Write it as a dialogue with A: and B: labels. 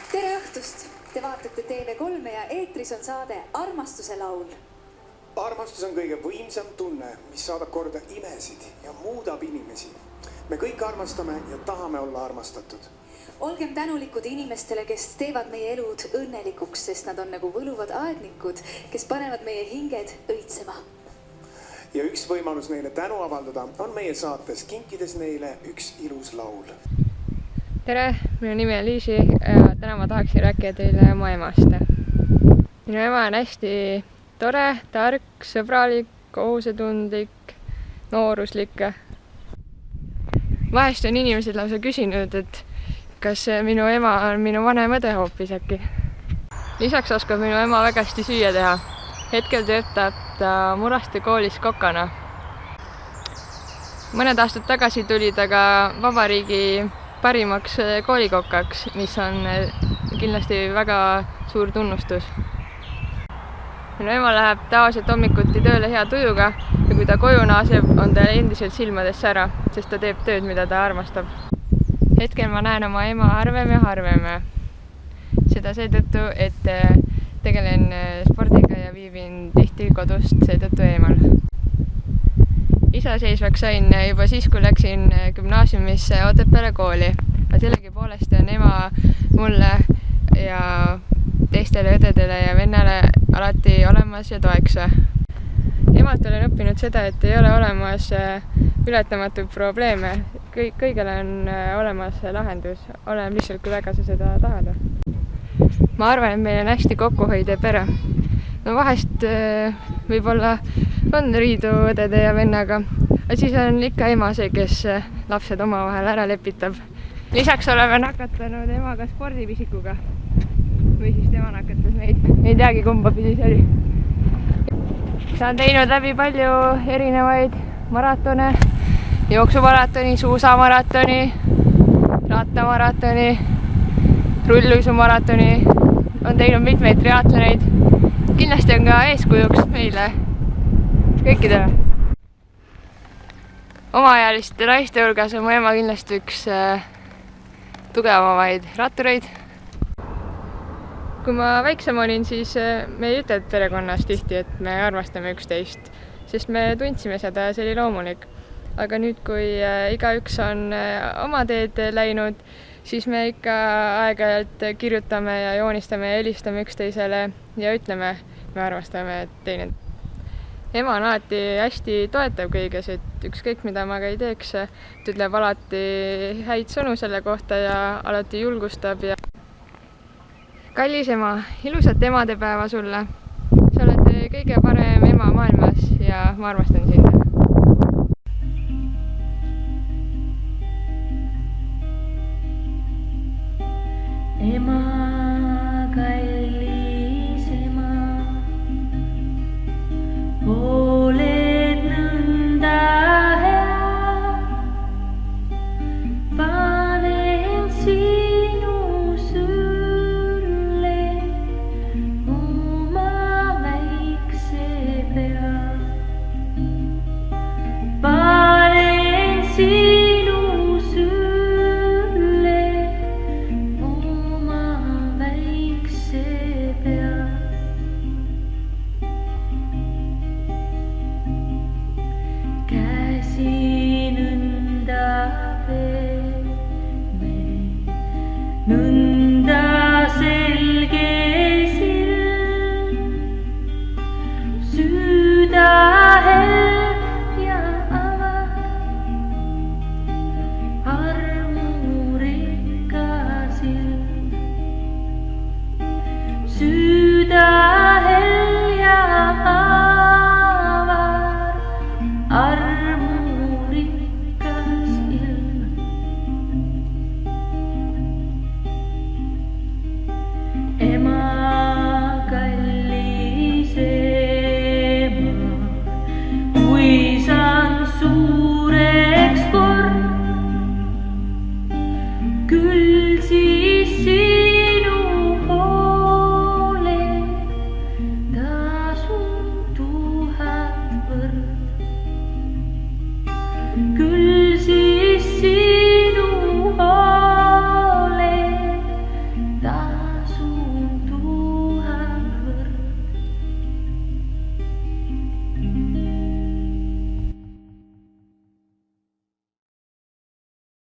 A: Tere õhtust! Te vaatate TV3 ja eetris on saade Armastuse laul.
B: Armastus on kõige võimsam tunne, mis saadab korda imesid ja muudab inimesi. Me kõik armastame ja tahame olla armastatud.
A: Olgem tänulikud inimestele, kes teevad meie elud õnnelikuks, sest nad on nagu võluvad aednikud, kes panevad meie hinged õitsema.
B: Ja üks võimalus neile tänu avaldada on meie saates, kinkides neile üks ilus laul.
C: Tere, minu nimi on Liisi ja täna ma tahaksin rääkida teile oma emast. Minu ema on hästi tore, tark, sõbralik, kohusetundlik, nooruslik. Vahest on inimesed lausa küsinud, et kas minu ema on minu vanem õde hoopis äkki. Lisaks oskab minu ema väga hästi süüa teha. Hetkel töötab ta Muraste koolis kokana. Mõned aastad tagasi tuli ta ka vabariigi parimaks koolikokaks, mis on kindlasti väga suur tunnustus. Minu ema läheb tavaliselt hommikuti tööle hea tujuga ja kui ta koju naaseb, on ta endiselt silmades sära, sest ta teeb tööd, mida ta armastab. Hetkel ma näen oma ema harvem ja harvem. Seda seetõttu, et tegelen spordiga ja viibin tihti kodust seetõttu eemal. Iseseisvaks sain juba siis, kui läksin gümnaasiumisse Otepääle kooli. Aga sellegi poolest on ema mulle ja teistele õdedele ja vennale alati olemas ja toeks. Emalt olen õppinud seda, et ei ole olemas ületamatuid probleeme. Kõigele on olemas lahendus. Olen lihtsalt, kui väga sa seda tahad. Ma arvan, et meil on hästi kokkuhoidev pere. No vahest võib-olla on riidu õdede ja vennaga, aga siis on ikka ema see, kes lapsed omavahel ära lepitab. Lisaks oleme nakatanud emaga spordipisikuga. Või siis tema nakatas meid. Ei teagi, kumba pidi see oli. Saan teinud läbi palju erinevaid maratone, jooksumaratoni, suusamaratoni, rattamaratoni, rulluisumaratoni. On teinud mitmeid triatloneid. Kindlasti on ka eeskujuks meile kõikidele. Omaealiste naiste hulgas on mu ema kindlasti üks tugevamaid rattureid. Kui ma väiksem olin, siis me ei ütelnud perekonnas tihti, et me armastame üksteist, sest me tundsime seda ja see oli loomulik. Aga nüüd, kui igaüks on oma teed läinud, siis me ikka aeg-ajalt kirjutame ja joonistame ja helistame üksteisele ja ütleme, me armastame teine. Ema on alati hästi toetav kõiges, et ükskõik mida ma ka ei teeks, ta ütleb alati häid sõnu selle kohta ja alati julgustab. Kallis ema, ilusat emadepäeva sulle. Sa oled kõige parem ema maailmas ja ma armastan sind.
D: Ema, kallis ema, oled nõnda hea, panen sinu sülle oma väikse pea, panen sinu käsi nõnda veeme,